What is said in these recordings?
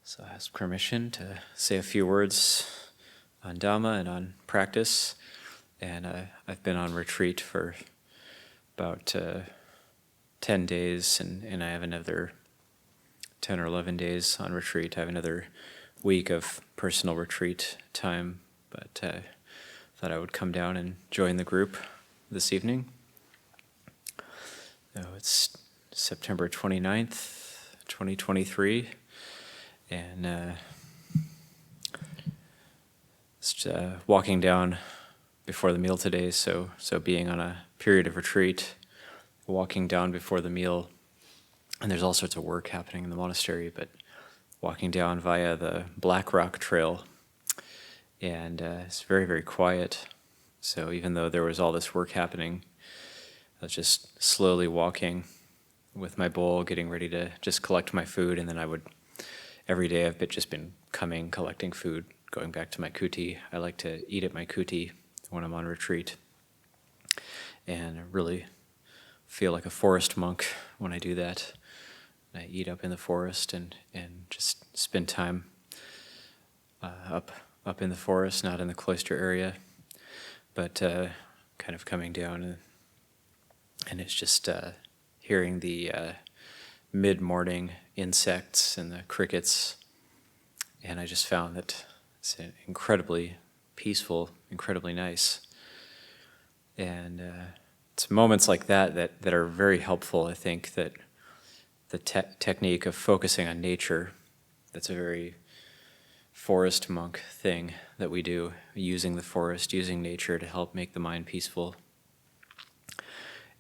So I ask permission to say a few words on Dhamma and on practice. And I've been on retreat for about 10 days, and I have another 10 or 11 days on retreat. I have another week of personal retreat time, but thought I would come down and join the group this evening. So it's September 29th, 2023, and just walking down before the meal today, so being on a period of retreat, walking down before the meal, and there's all sorts of work happening in the monastery, but walking down via the Black Rock Trail, and it's very, very quiet. So even though there was all this work happening, I was just slowly walking with my bowl, getting ready to just collect my food, and then I would, every day I've just been coming, collecting food, going back to my kuti. I like to eat at my kuti when I'm on retreat, and I really feel like a forest monk when I do that. I eat up in the forest and just spend time up in the forest, not in the cloister area, but kind of coming down, and it's just hearing the mid-morning insects and the crickets, and I just found that it's incredibly peaceful, incredibly nice, and it's moments like that are very helpful. I think that the technique of focusing on nature, that's a very forest monk thing that we do, using the forest, using nature to help make the mind peaceful.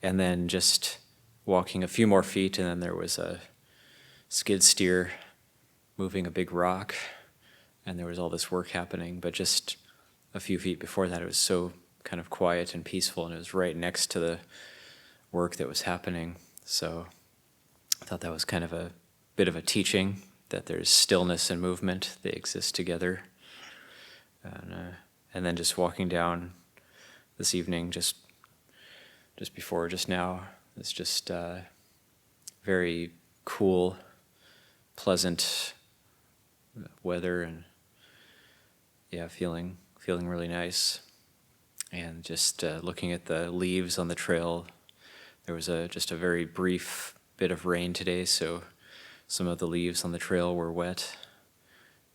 And then just walking a few more feet, and then there was a skid steer moving a big rock, and there was all this work happening, but just a few feet before that it was so kind of quiet and peaceful, and it was right next to the work that was happening. So I thought that was kind of a bit of a teaching, that there's stillness and movement, they exist together. And then just walking down this evening, just now, it's just very cool, pleasant weather, and yeah, feeling really nice. And just looking at the leaves on the trail, there was just a very brief bit of rain today, so some of the leaves on the trail were wet,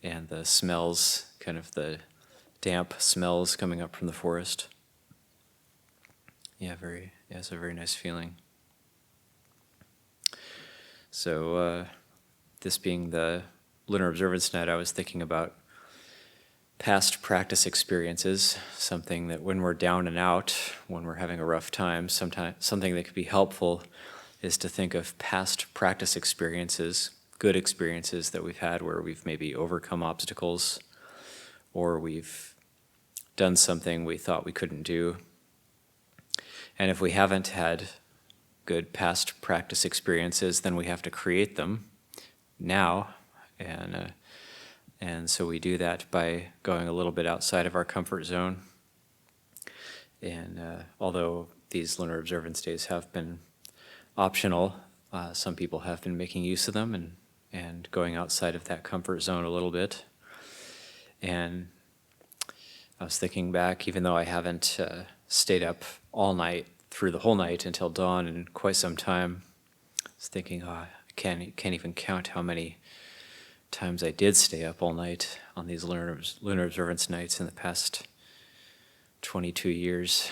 and the smells, kind of the damp smells coming up from the forest. It's a very nice feeling. So this being the lunar observance night, I was thinking about past practice experiences, something that when we're down and out, when we're having a rough time, something that could be helpful is to think of past practice experiences, good experiences that we've had where we've maybe overcome obstacles, or we've done something we thought we couldn't do. And if we haven't had good past practice experiences, then we have to create them now, and so we do that by going a little bit outside of our comfort zone. And although these lunar observance days have been optional, some people have been making use of them and going outside of that comfort zone a little bit. And I was thinking back, even though I haven't stayed up all night through the whole night until dawn in quite some time, I was thinking, I can't even count how many times I did stay up all night on these lunar observance nights in the past 22 years.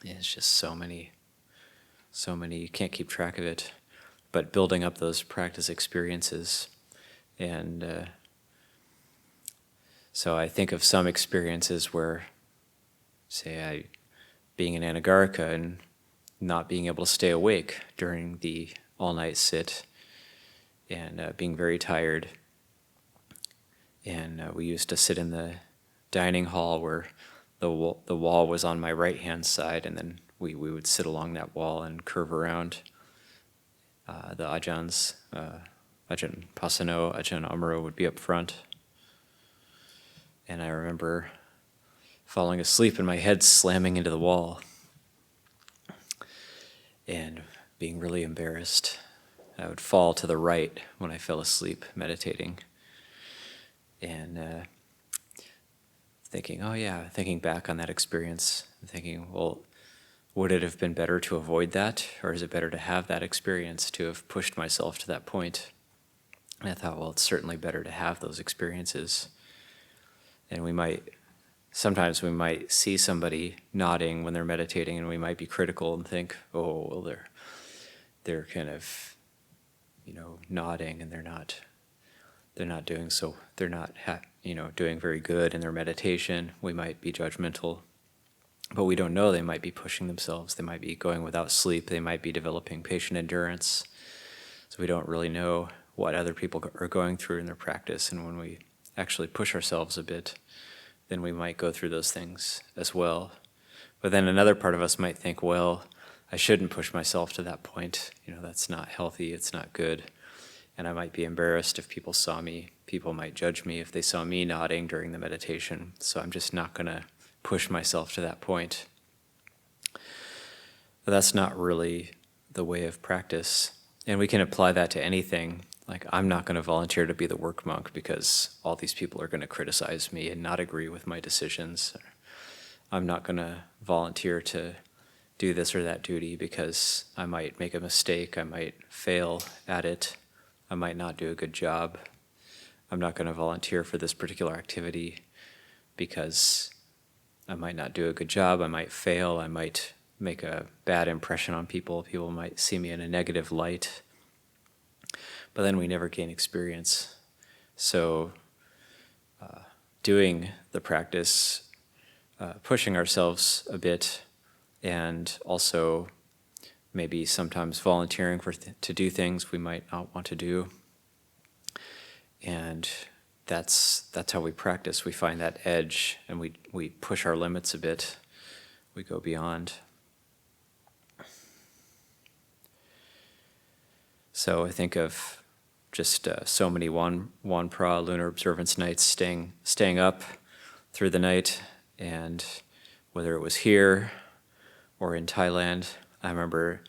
It's just so many, you can't keep track of it. But building up those practice experiences, and so I think of some experiences where, say, being in Anagarika and not being able to stay awake during the all-night sit, and being very tired. And we used to sit in the dining hall where the wall was on my right-hand side, and then we would sit along that wall and curve around. The Ajahns, Ajahn Pasano, Ajahn Amaro would be up front. And I remember falling asleep and my head slamming into the wall and being really embarrassed I would fall to the right when I fell asleep meditating. And thinking back on that experience, thinking, well, would it have been better to avoid that? Or is it better to have that experience, to have pushed myself to that point? And I thought, well, it's certainly better to have those experiences. And sometimes we might see somebody nodding when they're meditating, and we might be critical and think, oh, well, they're kind of, nodding, and they're not doing very good in their meditation. We might be judgmental, but we don't know. They might be pushing themselves. They might be going without sleep. They might be developing patient endurance. So we don't really know what other people are going through in their practice. And when we actually push ourselves a bit, then we might go through those things as well. But then another part of us might think, well, I shouldn't push myself to that point. That's not healthy. It's not good. And I might be embarrassed if people saw me. People might judge me if they saw me nodding during the meditation. So I'm just not going to push myself to that point. But that's not really the way of practice. And we can apply that to anything. Like, I'm not going to volunteer to be the work monk because all these people are going to criticize me and not agree with my decisions. I'm not going to volunteer to do this or that duty because I might make a mistake, I might fail at it, I might not do a good job. I'm not going to volunteer for this particular activity because I might not do a good job, I might fail, I might make a bad impression on people, people might see me in a negative light. But then we never gain experience. So doing the practice, pushing ourselves a bit, and also maybe sometimes volunteering to do things we might not want to do. And that's how we practice. We find that edge, and we push our limits a bit. We go beyond. So I think of just so many Wan Pra lunar observance nights, staying up through the night, and whether it was here or in Thailand, I remember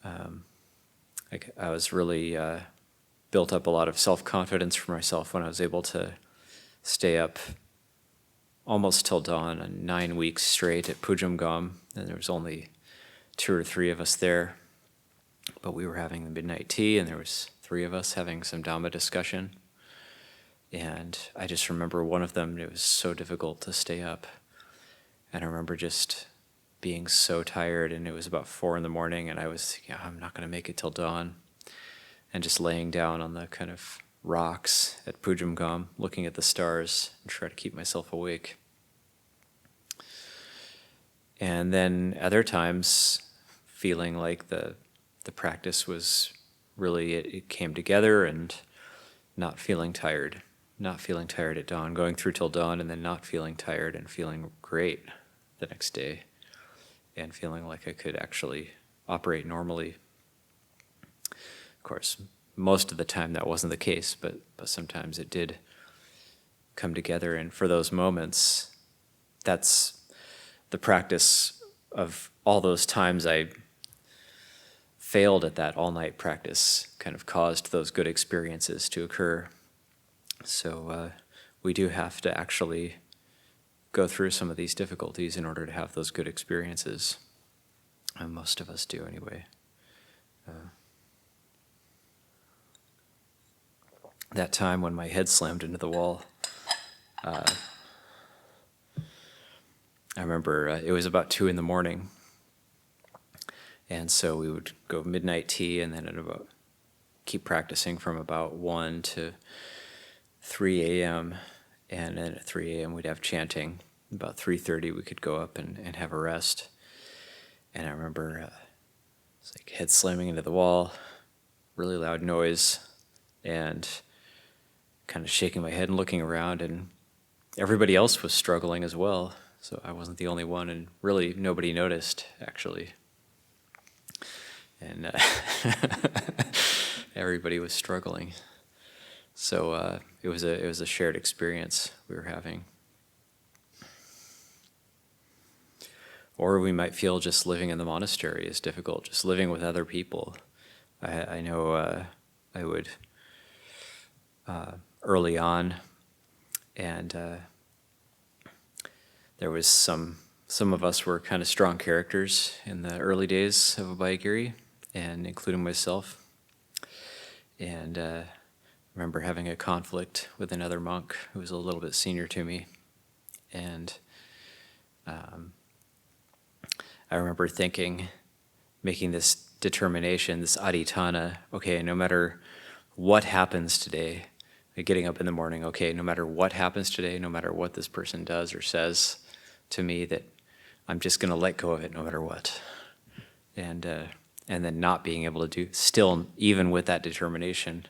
I was really built up a lot of self-confidence for myself when I was able to stay up almost till dawn, 9 weeks straight at Pujamgam, and there was only 2 or 3 of us there. But we were having the midnight tea, and there was 3 of us having some Dhamma discussion. And I just remember one of them, it was so difficult to stay up. And I remember just being so tired, and it was about 4 a.m, and I was thinking, I'm not going to make it till dawn. And just laying down on the kind of rocks at Pujamgam, looking at the stars, and try to keep myself awake. And then other times, feeling like the practice was really, it came together, and not feeling tired at dawn, going through till dawn, and then not feeling tired and feeling great the next day, and feeling like I could actually operate normally. Of course, most of the time that wasn't the case, but sometimes it did come together, and for those moments, that's the practice of all those times I failed at that all-night practice, kind of caused those good experiences to occur. So we do have to actually go through some of these difficulties in order to have those good experiences. Most of us do anyway. That time when my head slammed into the wall, I remember it was about 2 a.m, and so we would go midnight tea, and then keep practicing from about 1 to 3 a.m., and then at 3 a.m. we'd have chanting. About 3:30 we could go up and have a rest. And I remember it's like head slamming into the wall, really loud noise, and kind of shaking my head and looking around, and everybody else was struggling as well. So I wasn't the only one, and really nobody noticed, actually. And everybody was struggling. So it was a shared experience we were having. Or we might feel just living in the monastery is difficult, just living with other people. I know I would early on, and there was some of us were kind of strong characters in the early days of Abhayagiri, and including myself. And I remember having a conflict with another monk who was a little bit senior to me, and I remember making this determination, this adhitthana, okay, no matter what happens today, like getting up in the morning, okay, no matter what happens today, no matter what this person does or says to me, that I'm just going to let go of it no matter what. And then not being able to do, still, even with that determination,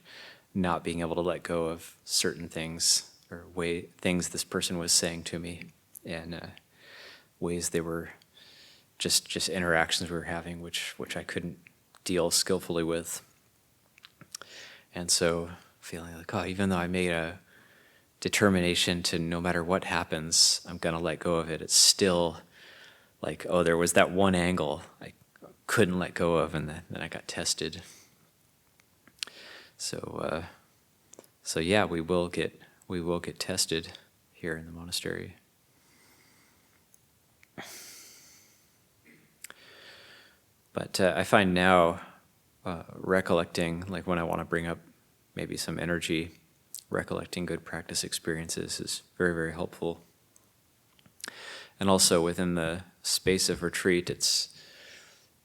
not being able to let go of certain things or things this person was saying to me, and ways they were just interactions we were having, which I couldn't deal skillfully with. And so feeling like, oh, even though I made a determination to no matter what happens, I'm going to let go of it, it's still like, oh, there was that one angle I couldn't let go of, and then I got tested. So yeah, we will get tested here in the monastery. But I find now recollecting, like when I want to bring up maybe some energy, recollecting good practice experiences is very, very helpful. And also within the space of retreat, it's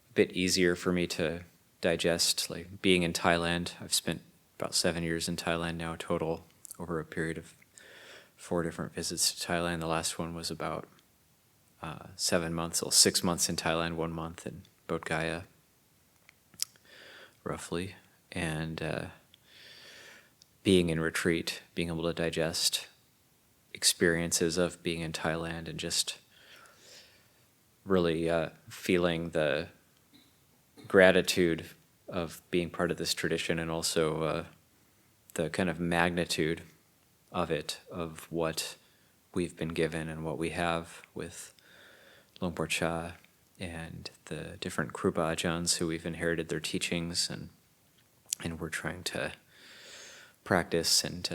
a bit easier for me to digest. Like being in Thailand, I've spent about 7 years in Thailand now total, over a period of 4 different visits to Thailand. The last one was about 7 months, so 6 months in Thailand, 1 month in Bodh Gaya, roughly. And being in retreat, being able to digest experiences of being in Thailand and just really feeling the gratitude of being part of this tradition, and also the kind of magnitude of it, of what we've been given and what we have with Luang Por and the different Krupa Ajahns who we've inherited their teachings, and we're trying to practice and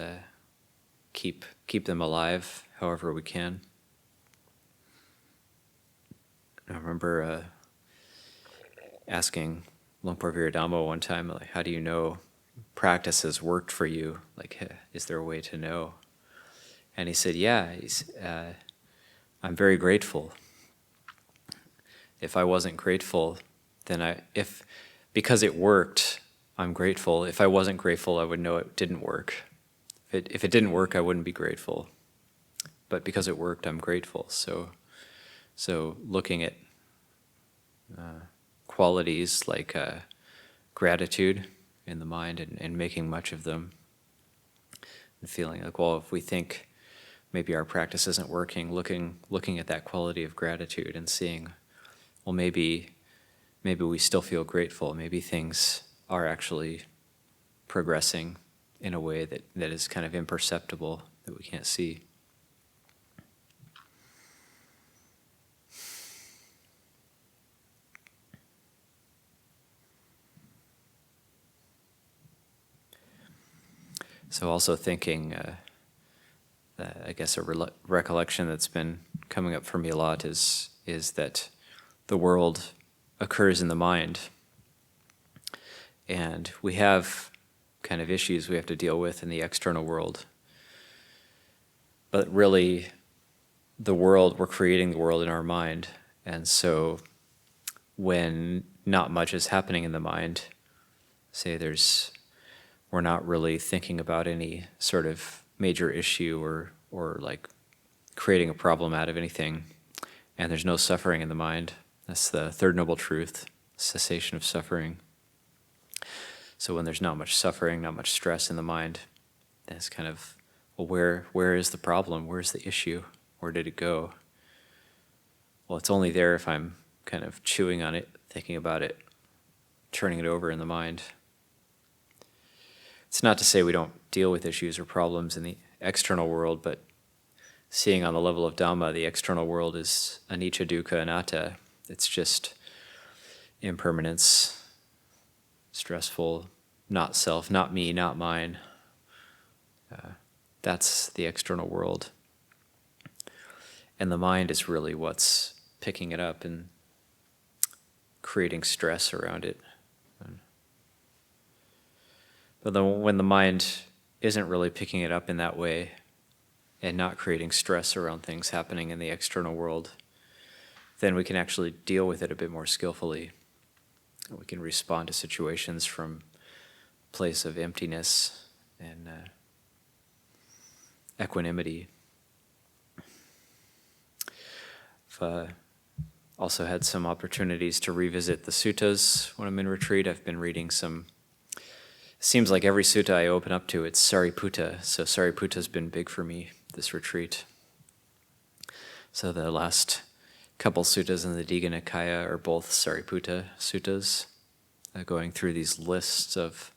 keep them alive however we can. I remember asking Luang Por Dhamma one time, like, how do you know practice has worked for you? Like, is there a way to know? And he said, yeah, I'm very grateful. If I wasn't grateful, then because it worked, I'm grateful. If I wasn't grateful, I would know it didn't work. If it didn't work, I wouldn't be grateful. But because it worked, I'm grateful. So looking at qualities like gratitude in the mind and making much of them, and feeling like, well, if we think maybe our practice isn't working, looking at that quality of gratitude and seeing, well, maybe we still feel grateful. Maybe things are actually progressing in a way that is kind of imperceptible, that we can't see. So also thinking, I guess a recollection that's been coming up for me a lot is that the world occurs in the mind, and we have kind of issues we have to deal with in the external world. But really, we're creating the world in our mind, and so when not much is happening in the mind, say we're not really thinking about any sort of major issue or like creating a problem out of anything, and there's no suffering in the mind. That's the third noble truth, cessation of suffering. So when there's not much suffering, not much stress in the mind, then it's kind of, well, where is the problem? Where's the issue? Where did it go? Well, it's only there if I'm kind of chewing on it, thinking about it, turning it over in the mind. It's not to say we don't deal with issues or problems in the external world, but seeing on the level of Dhamma, the external world is anicca, dukkha, anatta. It's just impermanence, stressful, not self, not me, not mine. That's the external world. And the mind is really what's picking it up and creating stress around it. But then when the mind isn't really picking it up in that way and not creating stress around things happening in the external world, then we can actually deal with it a bit more skillfully. We can respond to situations from a place of emptiness and equanimity. I've also had some opportunities to revisit the suttas when I'm in retreat. I've been reading some. Seems like every sutta I open up to, it's Sariputta. So Sariputta has been big for me this retreat. So the last couple suttas in the Digha Nikaya are both Sariputta suttas, going through these lists of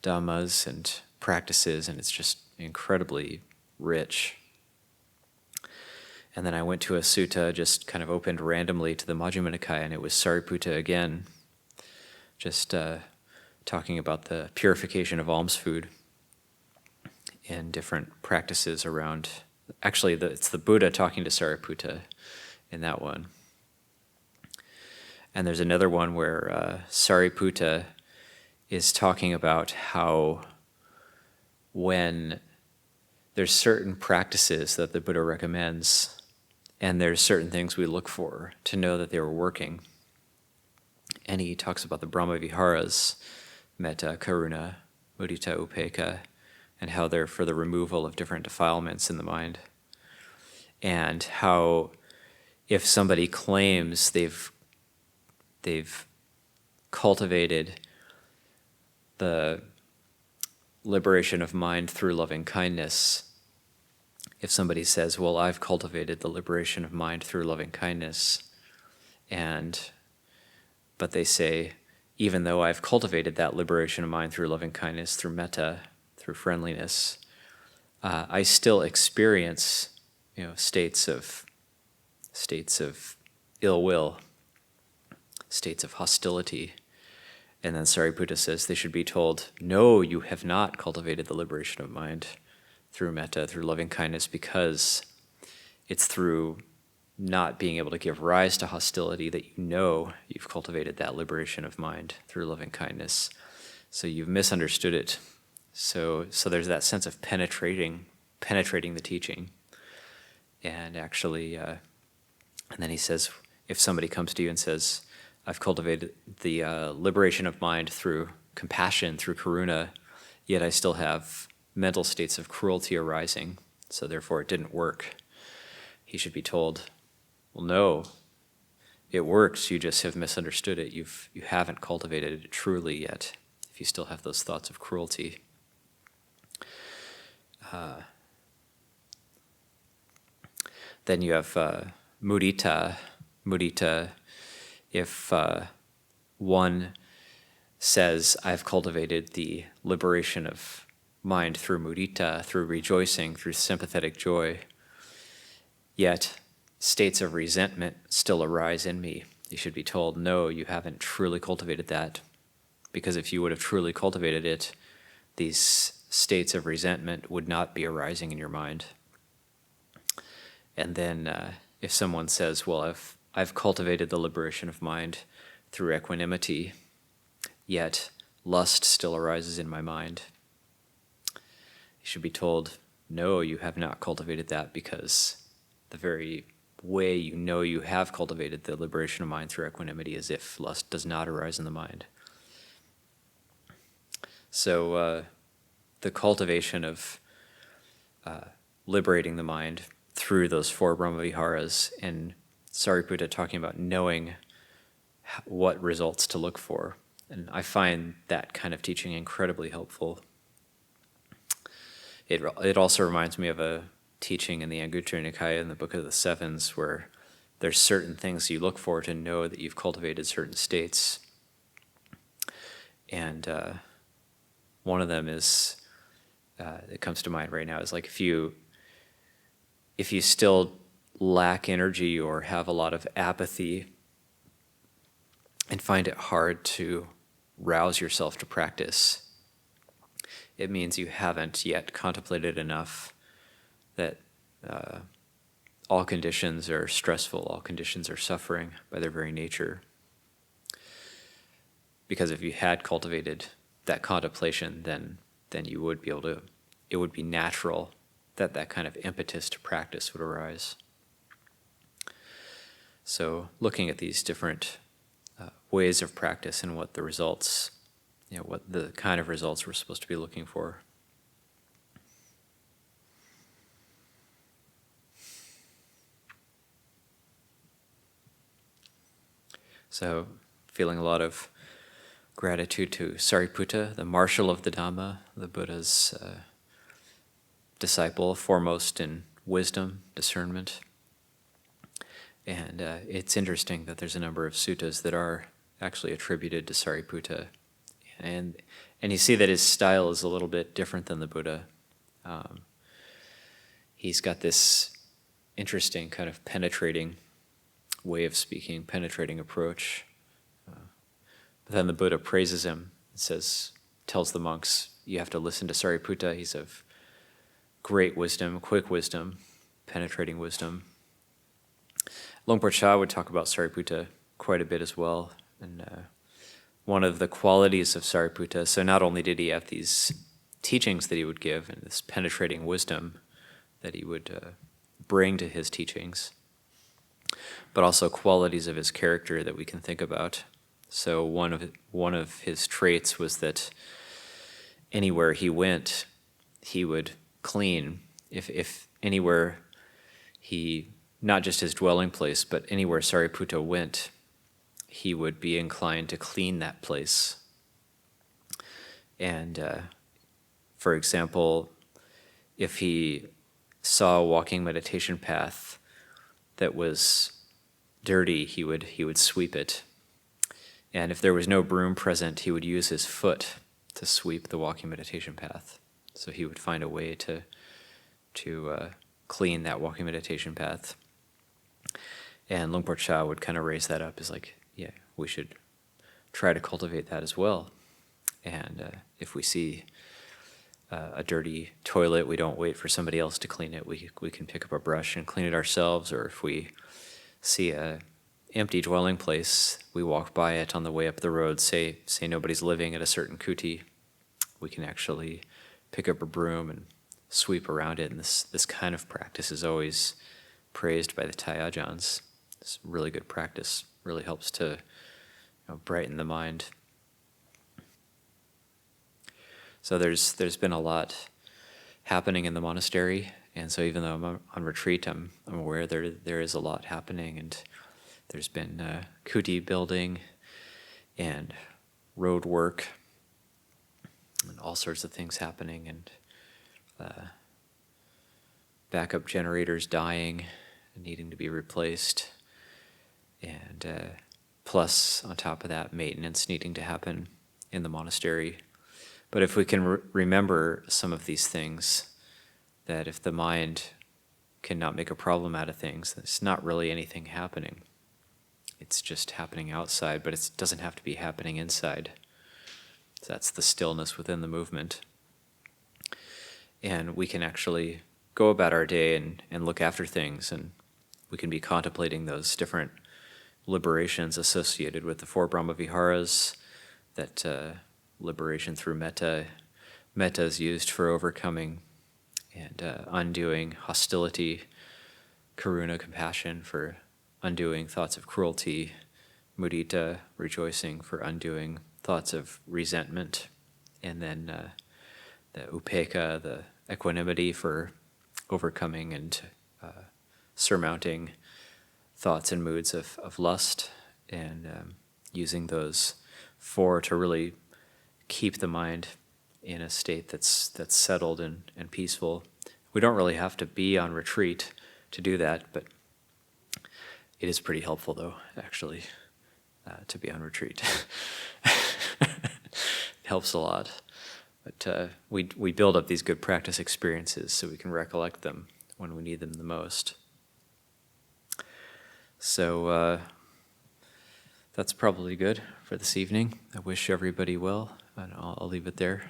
dhammas and practices, and it's just incredibly rich. And then I went to a sutta, just kind of opened randomly to the Majjhima Nikaya, and it was Sariputta again, just talking about the purification of alms food and different practices around. Actually, it's the Buddha talking to Sariputta in that one. And there's another one where Sariputta is talking about how when there's certain practices that the Buddha recommends, and there's certain things we look for to know that they were working. And he talks about the Brahma Viharas, metta, karuna, mudita, upekkha, and how they're for the removal of different defilements in the mind. And how if somebody claims they've cultivated the liberation of mind through loving kindness, if somebody says, well, I've cultivated the liberation of mind through loving kindness, but they say, even though I've cultivated that liberation of mind through loving kindness, through metta, through friendliness, I still experience, states of ill will, states of hostility. And then Sariputta says they should be told, no, you have not cultivated the liberation of mind through metta, through loving kindness, because it's through not being able to give rise to hostility that you've cultivated that liberation of mind through loving kindness. So you've misunderstood it. So there's that sense of penetrating the teaching. And actually, and then he says, if somebody comes to you and says, I've cultivated the liberation of mind through compassion, through karuna, yet I still have mental states of cruelty arising, so therefore it didn't work. He should be told, well, no, it works, you just have misunderstood it. You haven't cultivated it truly yet, if you still have those thoughts of cruelty. Then you have mudita. Mudita, if one says, I've cultivated the liberation of mind through mudita, through rejoicing, through sympathetic joy, yet states of resentment still arise in me. You should be told, no, you haven't truly cultivated that, because if you would have truly cultivated it, these states of resentment would not be arising in your mind. And then if someone says, well, I've cultivated the liberation of mind through equanimity, yet lust still arises in my mind, you should be told, no, you have not cultivated that, because the very way you have cultivated the liberation of mind through equanimity is if lust does not arise in the mind. So the cultivation of liberating the mind through those four Brahmaviharas, and Sariputta talking about knowing what results to look for. And I find that kind of teaching incredibly helpful. It also reminds me of a teaching in the Anguttara Nikaya in the Book of the Sevens, where there's certain things you look for to know that you've cultivated certain states. And one of them is, that comes to mind right now, is like if you still lack energy or have a lot of apathy and find it hard to rouse yourself to practice, it means you haven't yet contemplated enough that all conditions are stressful, all conditions are suffering by their very nature. Because if you had cultivated that contemplation, then you would be able to, it would be natural that that kind of impetus to practice would arise. So looking at these different ways of practice and what the results, what the kind of results we're supposed to be looking for. So feeling a lot of gratitude to Sariputta, the marshal of the Dhamma, the Buddha's disciple, foremost in wisdom, discernment. And it's interesting that there's a number of suttas that are actually attributed to Sariputta. And you see that his style is a little bit different than the Buddha. He's got this interesting kind of penetrating way of speaking, penetrating approach. But then the Buddha praises him and tells the monks, you have to listen to Sariputta. He's of great wisdom, quick wisdom, penetrating wisdom. Luang Por would talk about Sariputta quite a bit as well. And one of the qualities of Sariputta, so not only did he have these teachings that he would give and this penetrating wisdom that he would bring to his teachings, but also qualities of his character that we can think about. So one of his traits was that anywhere he went, he would clean. If anywhere he, not just his dwelling place, but anywhere Sariputta went, he would be inclined to clean that place. And for example, if he saw a walking meditation path that was dirty, he would sweep it. And if there was no broom present, he would use his foot to sweep the walking meditation path. So he would find a way to clean that walking meditation path. And Luang Por Chah would kind of raise that up as like, yeah, we should try to cultivate that as well. And if we see a dirty toilet, we don't wait for somebody else to clean it. We can pick up a brush and clean it ourselves. Or if we see a empty dwelling place, we walk by it on the way up the road, say nobody's living at a certain kuti, we can actually pick up a broom and sweep around it. And this kind of practice is always praised by the Thai Ajahns. It's really good practice, really helps to brighten the mind. So there's been a lot happening in the monastery, and so even though I'm on retreat, I'm aware there is a lot happening, and there's been kuti building and road work and all sorts of things happening, and backup generators dying and needing to be replaced, and plus on top of that, maintenance needing to happen in the monastery. But if we can remember some of these things, that if the mind cannot make a problem out of things, there's not really anything happening. It's just happening outside, but it doesn't have to be happening inside. So that's the stillness within the movement. And we can actually go about our day and look after things, and we can be contemplating those different liberations associated with the four Brahma-viharas, that liberation through metta. Metta is used for overcoming and undoing hostility, karuna, compassion, for undoing thoughts of cruelty, mudita, rejoicing, for undoing thoughts of resentment, and then the upekkha, the equanimity, for overcoming and surmounting thoughts and moods of lust, and using those four to really keep the mind in a state that's settled and peaceful. We don't really have to be on retreat to do that, but it is pretty helpful, though, actually, to be on retreat. It helps a lot. But we build up these good practice experiences so we can recollect them when we need them the most. So that's probably good for this evening. I wish everybody well, and I'll leave it there.